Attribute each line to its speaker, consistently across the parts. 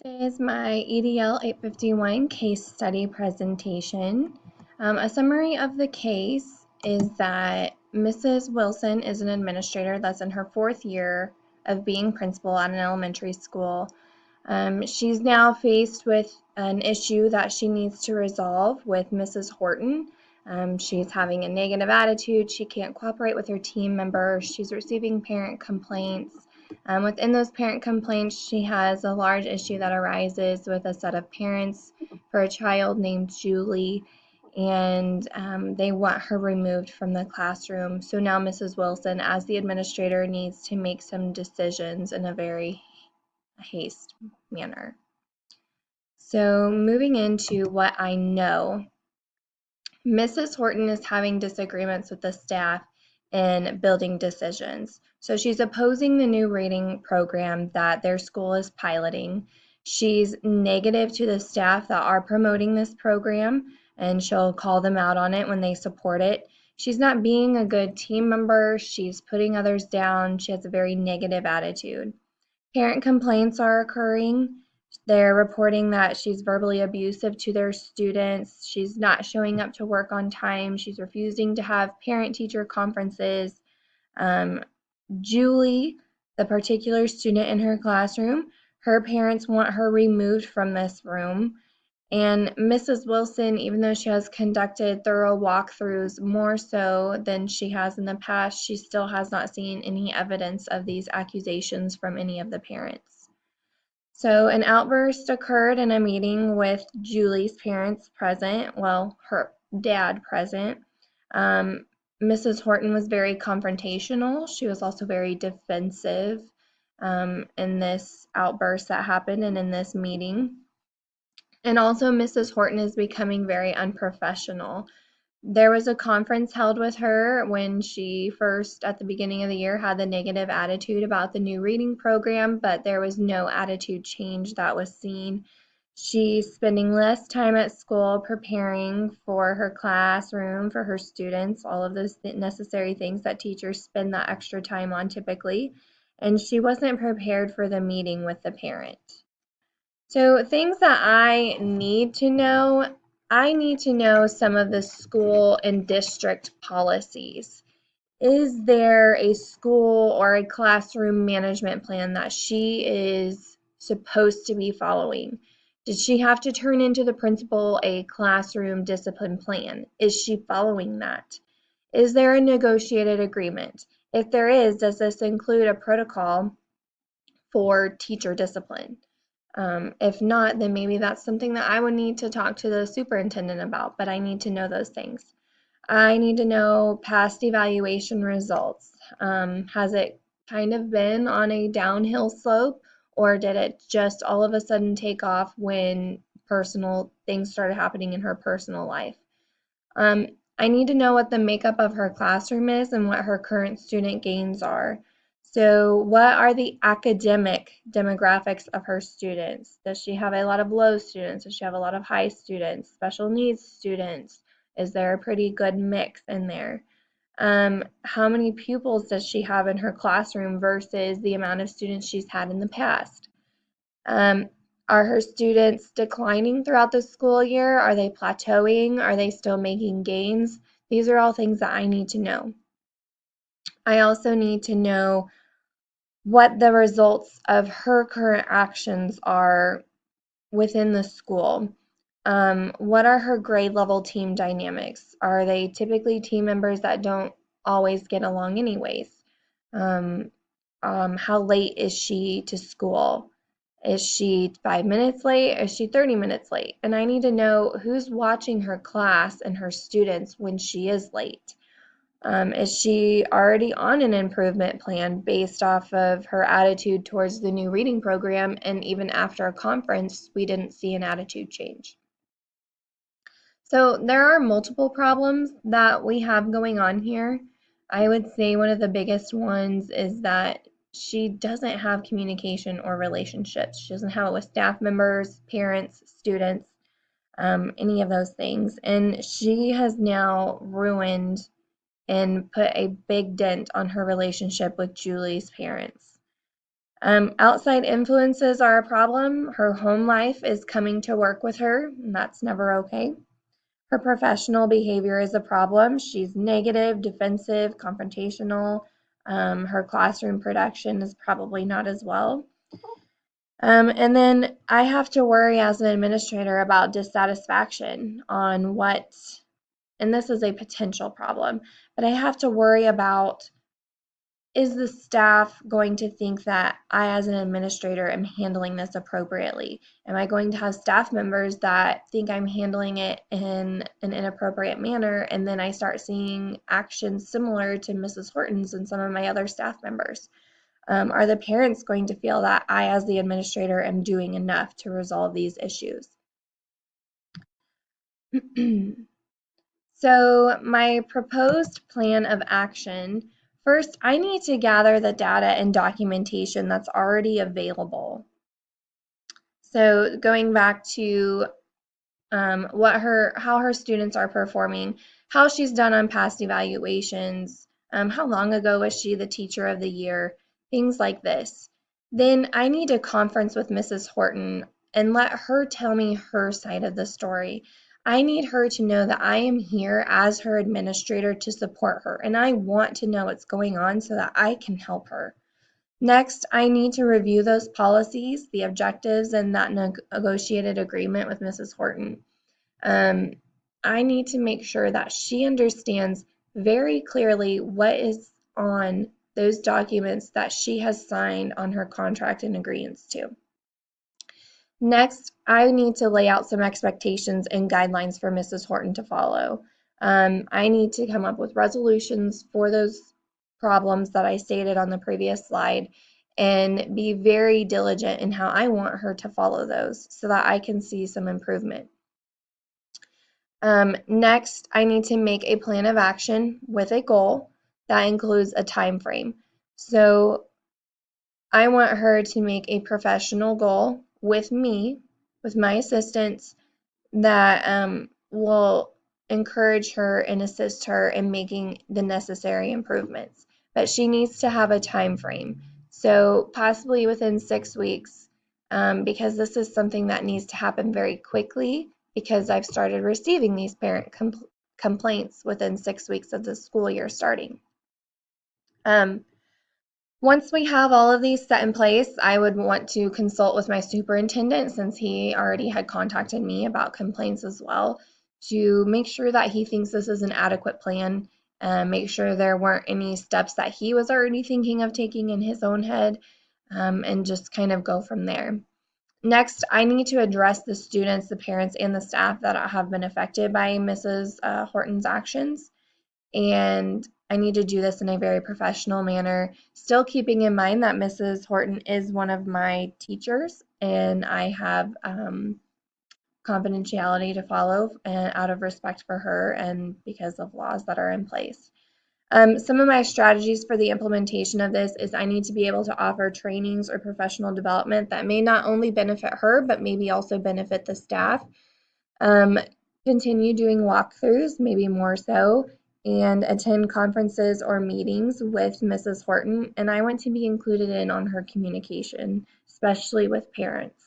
Speaker 1: This is my EDL 851 case study presentation. A summary of the case is that Mrs. Wilson is an administrator that's in her fourth year of being principal at an elementary school. She's now faced with an issue that she needs to resolve with Mrs. Horton. She's having a negative attitude. She can't cooperate with her team members. She's receiving parent complaints. Within those parent complaints, she has a large issue that arises with a set of parents for a child named Julie, and they want her removed from the classroom. So now Mrs. Wilson, as the administrator, needs to make some decisions in a very haste manner. So moving into what I know, Mrs. Horton is having disagreements with the staff in building decisions. So she's opposing the new reading program that their school is piloting. She's negative to the staff that are promoting this program, and she'll call them out on it when they support it. She's not being a good team member. She's putting others down. She has a very negative attitude. Parent complaints are occurring. They're reporting that she's verbally abusive to their students. She's not showing up to work on time. She's refusing to have parent-teacher conferences. Julie, the particular student in her classroom, her parents want her removed from this room. And Mrs. Wilson, even though she has conducted thorough walkthroughs more so than she has in the past, she still has not seen any evidence of these accusations from any of the parents. So an outburst occurred in a meeting with Julie's parents present, well, her dad present. Mrs. Horton was very confrontational. She was also very defensive in this outburst that happened and in this meeting. And also, Mrs. Horton is becoming very unprofessional. There was a conference held with her when she first, at the beginning of the year, had the negative attitude about the new reading program, but there was no attitude change that was seen. She's spending less time at school preparing for her classroom, for her students, all of those necessary things that teachers spend that extra time on typically. And she wasn't prepared for the meeting with the parent. So things that I need to know, I need to know some of the school and district policies. Is there a school or a classroom management plan that she is supposed to be following? Did she have to turn into the principal a classroom discipline plan? Is she following that? Is there a negotiated agreement? If there is, does this include a protocol for teacher discipline? If not, then maybe that's something that I would need to talk to the superintendent about, but I need to know those things. I need to know past evaluation results. Has it kind of been on a downhill slope, or did it just all of a sudden take off when personal things started happening in her personal life? I need to know what the makeup of her classroom is and what her current student gains are. So what are the academic demographics of her students? Does she have a lot of low students? Does she have a lot of high students, special needs students? Is there a pretty good mix in there? How many pupils does she have in her classroom versus the amount of students she's had in the past? Are her students declining throughout the school year? Are they plateauing? Are they still making gains? These are all things that I need to know. I also need to know what the results of her current actions are within the school. What are her grade level team dynamics? Are they typically team members that don't always get along anyways? How late is she to school? Is she 5 minutes late? Is she 30 minutes late? And I need to know who's watching her class and her students when she is late. Is she already on an improvement plan based off of her attitude towards the new reading program? And even after a conference, we didn't see an attitude change. So there are multiple problems that we have going on here. I would say one of the biggest ones is that she doesn't have communication or relationships. She doesn't have it with staff members, parents, students, any of those things. And she has now ruined and put a big dent on her relationship with Julie's parents. Outside influences are a problem. Her home life is coming to work with her, and that's never okay. Her professional behavior is a problem. She's negative, defensive, confrontational. Her classroom production is probably not as well. And then I have to worry as an administrator about dissatisfaction on what, and this is a potential problem, but I have to worry about, is the staff going to think that I, as an administrator, am handling this appropriately? Am I going to have staff members that think I'm handling it in an inappropriate manner, and then I start seeing actions similar to Mrs. Horton's and some of my other staff members? Are the parents going to feel that I, as the administrator, am doing enough to resolve these issues? So my proposed plan of action, first, I need to gather the data and documentation that's already available. So going back to how her students are performing, how she's done on past evaluations, how long ago was she the teacher of the year, things like this. Then I need a conference with Mrs. Horton and let her tell me her side of the story. I need her to know that I am here as her administrator to support her, and I want to know what's going on so that I can help her. Next, I need to review those policies, the objectives, and that negotiated agreement with Mrs. Horton. Um, I need to make sure that she understands very clearly what is on those documents that she has signed on her contract and agreements to. Next, I need to lay out some expectations and guidelines for Mrs. Horton to follow. I need to come up with resolutions for those problems that I stated on the previous slide and be very diligent in how I want her to follow those so that I can see some improvement. Next, I need to make a plan of action with a goal that includes a time frame. So I want her to make a professional goal with me, with my assistants, that will encourage her and assist her in making the necessary improvements. But she needs to have a time frame. So possibly within 6 weeks, because this is something that needs to happen very quickly because I've started receiving these parent complaints within 6 weeks of the school year starting. Once we have all of these set in place, I would want to consult with my superintendent, since he already had contacted me about complaints as well, to make sure that he thinks this is an adequate plan, make sure there weren't any steps that he was already thinking of taking in his own head, and just kind of go from there. Next, I need to address the students, the parents, and the staff that have been affected by Mrs. Horton's actions. And I need to do this in a very professional manner, still keeping in mind that Mrs. Horton is one of my teachers and I have confidentiality to follow out of respect for her and because of laws that are in place. Some of my strategies for the implementation of this is I need to be able to offer trainings or professional development that may not only benefit her, but maybe also benefit the staff. Continue doing walkthroughs, maybe more so, and attend conferences or meetings with Mrs. Horton, and I want to be included in on her communication, especially with parents.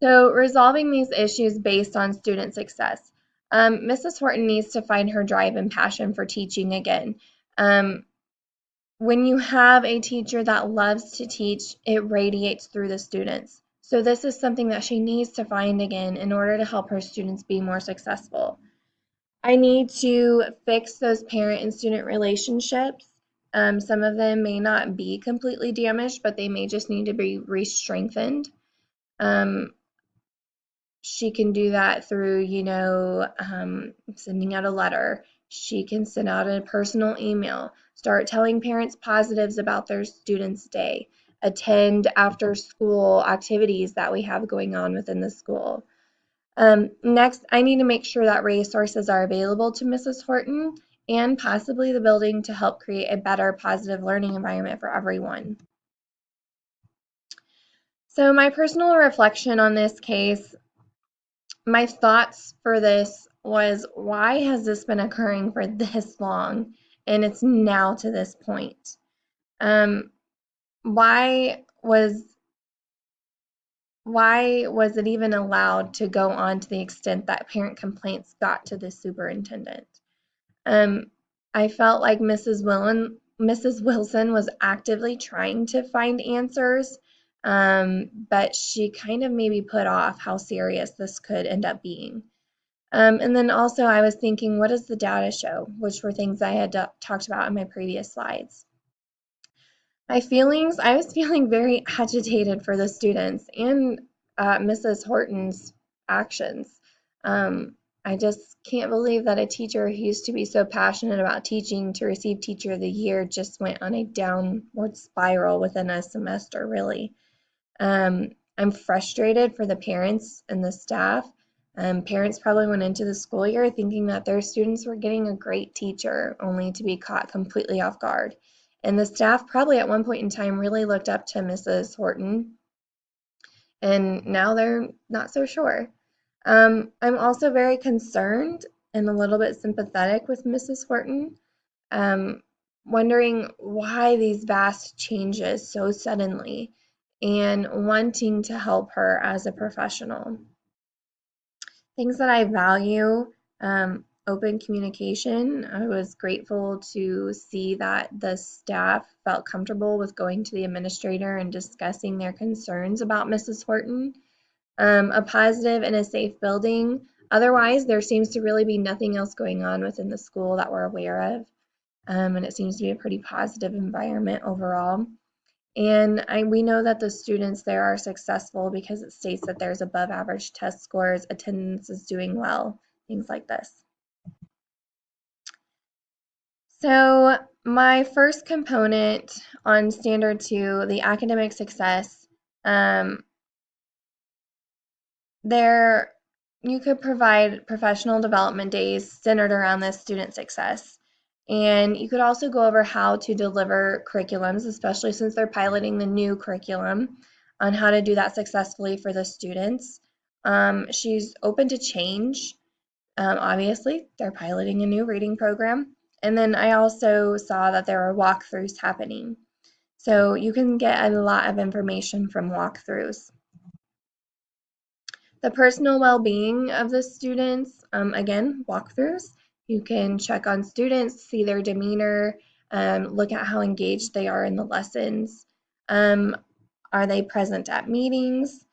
Speaker 1: So resolving these issues based on student success. Mrs. Horton needs to find her drive and passion for teaching again. When you have a teacher that loves to teach, it radiates through the students. So this is something that she needs to find again in order to help her students be more successful. I need to fix those parent and student relationships. Some of them may not be completely damaged, but they may just need to be re-strengthened. She can do that through, sending out a letter. She can send out a personal email, start telling parents positives about their students' day, attend after school activities that we have going on within the school. Next, I need to make sure that resources are available to Mrs. Horton and possibly the building to help create a better positive learning environment for everyone. So my personal reflection on this case, my thoughts for this was, why has this been occurring for this long and it's now to this point? Um, why was why was it even allowed to go on to the extent that parent complaints got to the superintendent? Um, I felt like Mrs. Wilson was actively trying to find answers, but she kind of maybe put off how serious this could end up being. And then also I was thinking, what does the data show? Which were things I had talked about in my previous slides. I was feeling very agitated for the students and Mrs. Horton's actions. Um, I just can't believe that a teacher who used to be so passionate about teaching to receive Teacher of the Year just went on a downward spiral within a semester, really. I'm frustrated for the parents and the staff. Parents probably went into the school year thinking that their students were getting a great teacher, only to be caught completely off guard. And the staff probably at one point in time really looked up to Mrs. Horton, and now they're not so sure. I'm also very concerned and a little bit sympathetic with Mrs. Horton, um, wondering why these vast changes so suddenly and wanting to help her as a professional. Things that I value, open communication. I was grateful to see that the staff felt comfortable with going to the administrator and discussing their concerns about Mrs. Horton. A positive and a safe building. Otherwise, there seems to really be nothing else going on within the school that we're aware of. And it seems to be a pretty positive environment overall. And we know that the students there are successful because it states that there's above average test scores, attendance is doing well, things like this. So my first component on standard 2, the academic success, um, there you could provide professional development days centered around this student success. And you could also go over how to deliver curriculums, especially since they're piloting the new curriculum, on how to do that successfully for the students. She's open to change. Obviously, they're piloting a new reading program. And then I also saw that there are walkthroughs happening. So you can get a lot of information from walkthroughs. The personal well-being of the students, again, walkthroughs. You can check on students, see their demeanor, look at how engaged they are in the lessons. Are they present at meetings?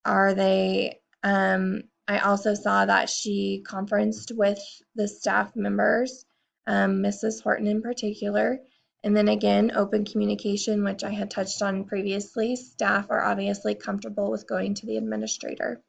Speaker 1: Are they, I also saw that she conferenced with the staff members, Mrs. Horton in particular. And then again, open communication, which I had touched on previously. Staff are obviously comfortable with going to the administrator.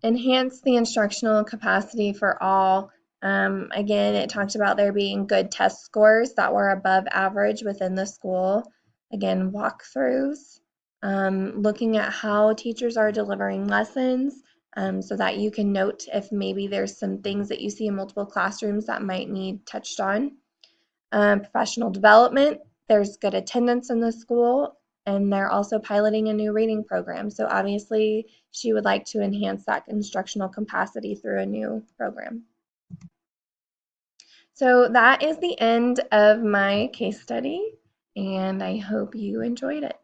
Speaker 1: Enhance the instructional capacity for all. Again, it talked about there being good test scores that were above average within the school. Again, walkthroughs, looking at how teachers are delivering lessons, so that you can note if maybe there's some things that you see in multiple classrooms that might need touched on. Professional development, there's good attendance in the school, and they're also piloting a new reading program. So obviously, she would like to enhance that instructional capacity through a new program. So that is the end of my case study, and I hope you enjoyed it.